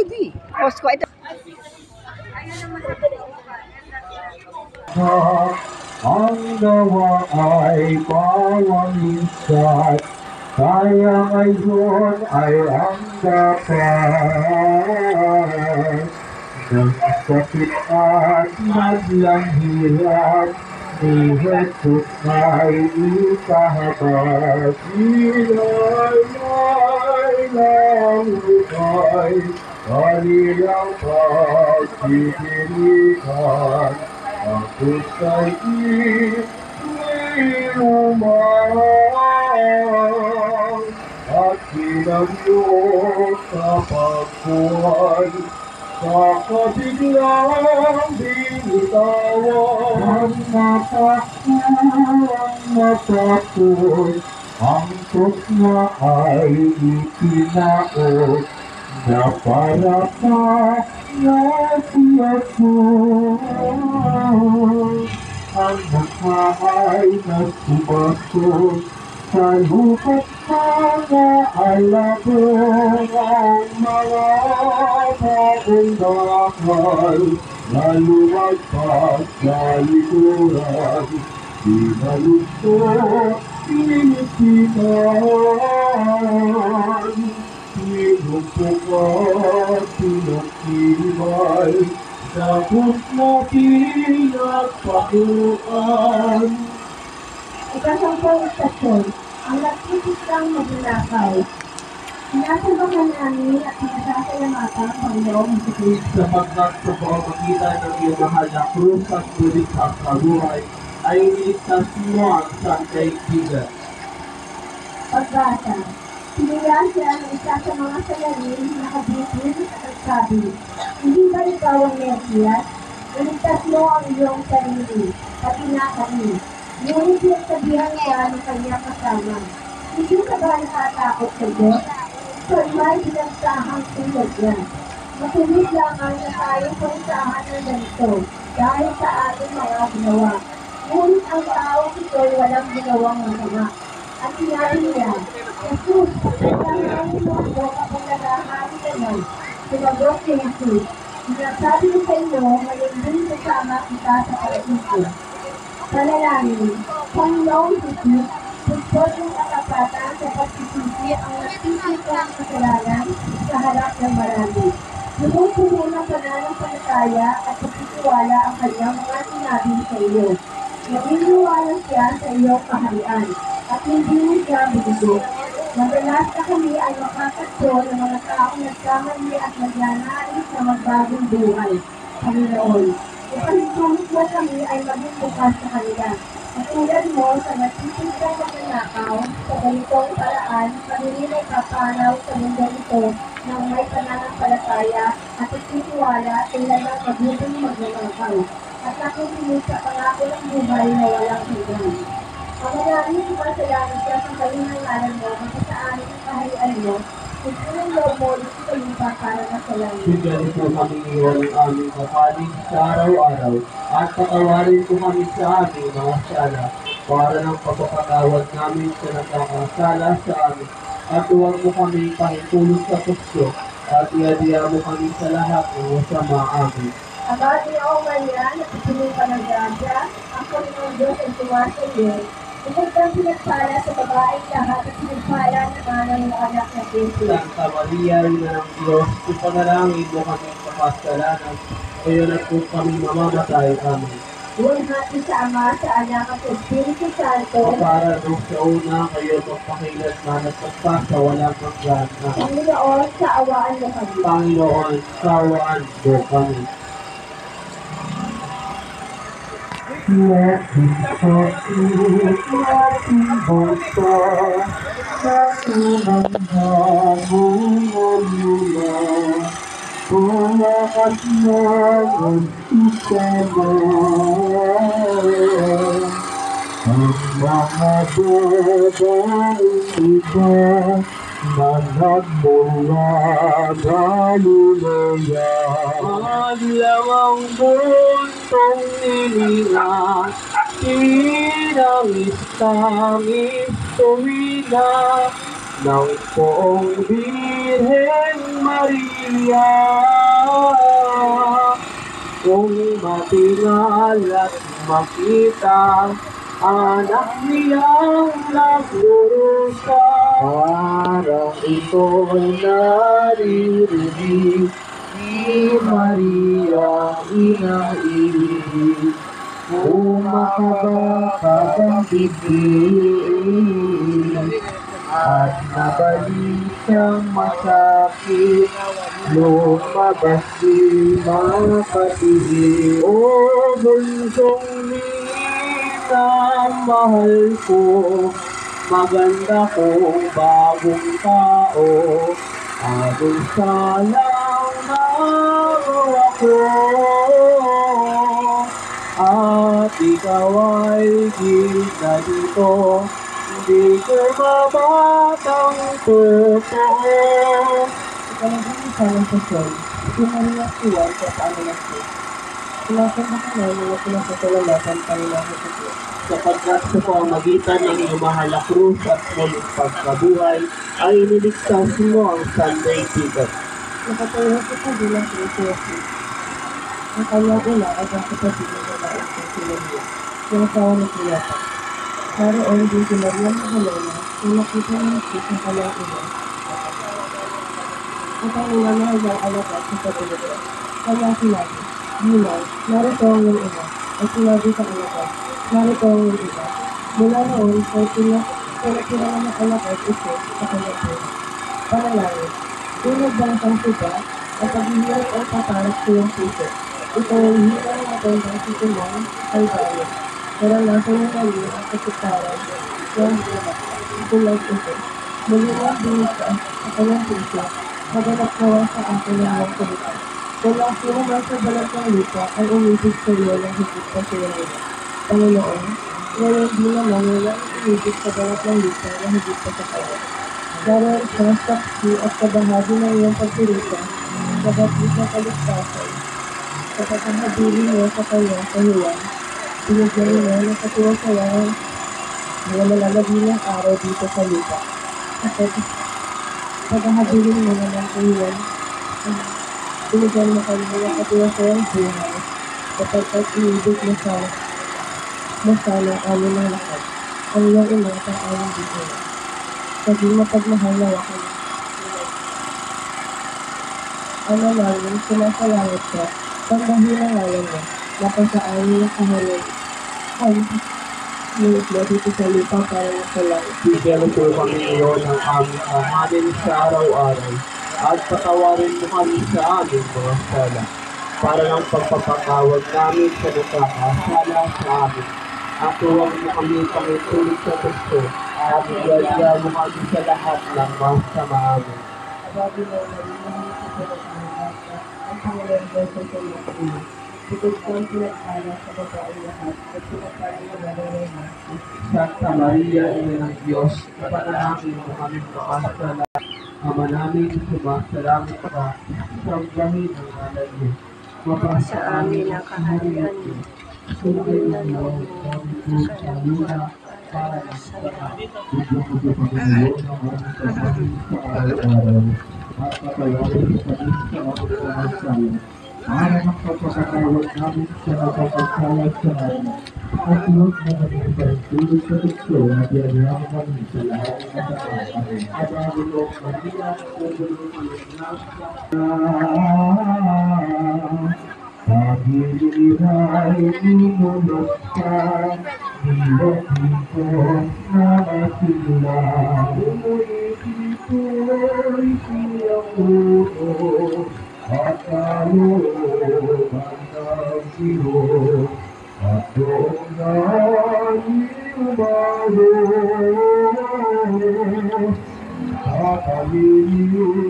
di. Post ko ito. Ang gawa ay bawang minsan, kaya ngayon ay ang dapat. Ng sakit at madlang hirap, ni Jesus ay ikahabag. Ilalay ng buhay, kanilang pagpipilihan. Ako sa'y inuman at pinagyo sa pagkuhan. Sa kabiglang binitawan, ang matakoy, ang tos na ay itinaot, na para sa nasiyako. Ang mukha ay nasubasod, sa lupa't mga alabong ang mga taong bakal, naluwagpas sa likuran, pinalusot, pinitipan, pinupok at pinakibay, sabot na pinagpakuan. Ikasampung istasyon, ang nagtitikang magnanakaw. Sinasabakan namin at pinasasalamatan ang Panginoong Jesucristo. Sapagkat sa pamamagitan ng iyong mahal na krus at bulit sa kabuhay, ay iniligtas mo ang siyang kaibigan. Pagbasa, siniya siya ng isa sa mga salarin na nakabitin at nagsabi, hindi ba ikaw ang Mesias? Iligtas mo ang iyong sarili, pati na kami. Ngunit sabihan siya ng kanyang kasama, hindi ka ba nakatakot sa Diyos? Ito'y may pinagsahang tulad yan. Matuloy lamang na tayo pagsahan ng ganito dahil sa ating mga ginawa. Ngunit ang taong ito'y walang ginawang masama. At sinabi niya, Jesus, pagkakaroon mo ako kapag nagahari ka na. Sumagot si Jesus, sinasabi ko sa inyo, ngayon din kasama kita sa paraiso. Panalangin, Panginoong Jesus, tugtog ng katapatan sa pagsisisi ang nagtitikang kasalanan sa harap ng marami. Lubog ko muna pananampalataya at pagtitiwala ang kanyang mga sinabi sa iyo. Naniniwala siya sa iyong kaharian at hindi siya bigo. Madalas na kami ay makakatso ng mga taong nagkamali at nagnanais na magbagong buhay. Panginoon, ipahintulot mo kami ay maging bukas sa kanila. Katulad mo sa natitigay na nanakaw, sa ganitong paraan, kami ay papanaw sa mundo ito ng may pananampalataya at ititiwala tulad ng mabuting magnanakaw at nakikinig sa pangako ng buhay na walang hanggan. Ang maraming sumasalamat ka sa kalinang ngalan mo at sa amin ang kaharian mo, kung sinong loob mo, dito sa lupa para na sa langit. Bigyan po kami ngayon ang aming kapanig sa araw-araw at patawarin po kami sa aming mga sala para ng pagpapatawad namin sa nagkakasala sa amin. At huwag mo kami pahintulot sa tukso at iadiya mo kami sa lahat ng masama amin. Ama, Ginoong Maria, napipiling ka ng grasya, ang Panginoong Diyos ay tuwa sa iyo. Bukod kang pinagpala sa babaeng lahat at pinagpala naman ang iyong anak na Jesus. Santa Maria, Ina ng Diyos, ipanalangin mo kami sa kasalanan, kayo na po kami mamamatay. Amen. Buhay sa Ama, sa Anak at sa Espiritu Santo. Para nung sa una, kayo magpakilanman at magpasawalang hanggan. Amen. Panginoon, sa awaan mo kami. Panginoon, sawaan mo kami. Yakin sa ating basta, sa unang hamon mula, tumakas na ang isama. Ang mga babaeng iba na nagmula Galilea, adlaw ang buntong nilinas, tinangis-tangis tuwina, ng Poong Birhen Maria. Kung matingal at makita anak niyang nagdurusa, parang ito'y naririnig ni Maria, inang ibig. Umakabakab ang bibig at nabalik siyang masakit, lumabas di makatiis. O bunsong ninang mahal ko, maganda kong bagong tao, abong salang nagawa ko. At ikaw ay gina dito, hindi ko mabatang totoo. Ikalagay sa lantasyon, si Maria Suwan sa paano ng Diyos. Sinasan na ka na mga pinasasulalatan Panginoon sa Diyos. Sapagkat sa pamamagitan ng iyong mahal na krus at muling pagkabuhay, ay iniligtas mo ang sanday tigat. Nakatayo ko sa bilang Kristo. Ang kanyang ina ay ang kapatid ng babae sa si Maria, yung asawa ni Cleopas. Naroon din si Maria Magdalena, yung nakita ng Diyos ng kanyang ina. At ang ina na hanggang alagad sa pagulito. Kanya sinabi, Ginaw, narito ang iyong ina. At sinabi sa alagad, narito ang iyong ina. Mula noon, ay pinatira ng alagad ito sa kanyang ina. Panalangin, tunod ng pangsiba, at paghihirap ay paparas ko yung puso. Ito ay hirang matandang si Simon ay bayan. Naranasan ng kami ang kasitaran yung buwan. Tulad ito. Muli na binigkas sa kanyang puso. Maganap nawa sa akin ng mga salita. Wala sino man sa balat ng lupa ay umibig sa iyo ng higit pa sa iyo. Panginoon, ngayon di naman wala ang umibig sa balat ng lupa na higit pa sa kanya. Daroon siya saksi at kabahagi ng iyong pagpirita sa batid na kaligtasan. Sa pagkakabili niya sa kanyang kahiwan, binigyan niya ng katiwasayan na nalalagay ng araw dito sa lupa. At pagkakabili niya ng kahiwan, binigyan mo kanya ng katiwasayang buhay kapag inibig mo sana amin ng lahat. Ang iyong ina sa aming dito. Kasi mapagmahal na ako. Ano namin, sinasalangit ka, pagdahilan ngayon mo, napasaan niya kahalay. Ay, ngunit na dito sa lupa para sa langit. Bigyan po kami ngayon ng aming kamanin sa araw-araw, at patawarin mo kami sa aming mga sala, para ng pagpapatawad namin sa nakakasala sa amin. At huwag mo kami pangituloy sa gusto, at igaya mo kami sa lahat ng masama amin. Sabi mo, narinig sa salat ng bata, ang Panginoon daw sa tulong ko. Bukod ko ang pinagpala sa babae lahat, at pinagpala na gano'n na. Santa Maria, Ina ng Diyos, ipanalangin mo kami makasala. Ama namin, sumasalamat ka, sambahin ang ngalan mo. Mapasa amin ang kaharian mo. Sumayin ang Lord, kami po sa luna, para sa lahat. Bigyan mo sa Panginoon ang aming kamahin sa araw-araw, at patawarin sa amin sa aming kamasala, para magpapakatawad namin sa napapagkala sa amin. At huwag mo kami pagtulog sa gusto, at yagyan kami sa lahat ng masama. At ang Lord Maria, Pagulong pag-ibigay inulot ka, hilot dito na sila. Umulit ito'y siyang puno, at kalooban ng Diyos, at doon na iumalo. Sa Panginoon